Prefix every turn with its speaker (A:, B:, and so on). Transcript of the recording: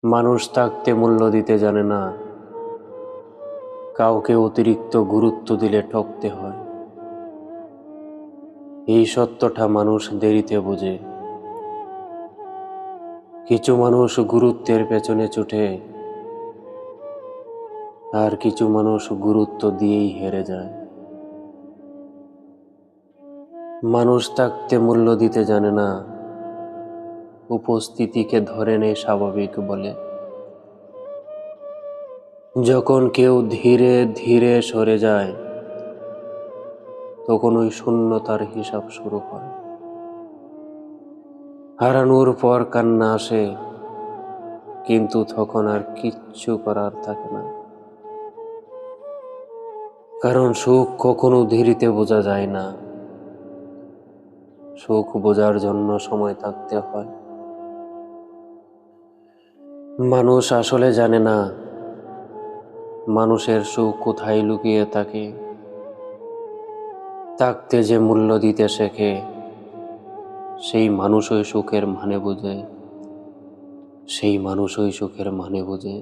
A: মানুষ থাকতে মূল্য দিতে জানে না, কাউকে অতিরিক্ত গুরুত্ব দিলে ঠকতে হয়। এই সত্যটা মানুষ দেরিতে বোঝে। কিছু মানুষ গুরুত্বের পেছনে ছুটে, আর কিছু মানুষ গুরুত্ব দিয়েই হেরে যায়। মানুষ থাকতে মূল্য দিতে জানে না, উপস্থিতিকে ধরে নেয় স্বাভাবিক বলে। যখন কেউ ধীরে ধীরে সরে যায়, তখন ওই শূন্যতার হিসাব শুরু হয়। হারানোর পর কান্না আসে, কিন্তু তখন আর কিচ্ছু করার থাকে না। কারণ সুখ কখনো দেরিতে বোঝা যায় না, সুখ বোঝার জন্য সময় থাকতে হয়। মানুষ আসলে জানে না মানুষের সুখ কোথায় লুকিয়ে থাকে। থাকতে যে মূল্য দিতে শেখে, সেই মানুষই সুখের মানে বোঝে, সেই মানুষই সুখের মানে বোঝে।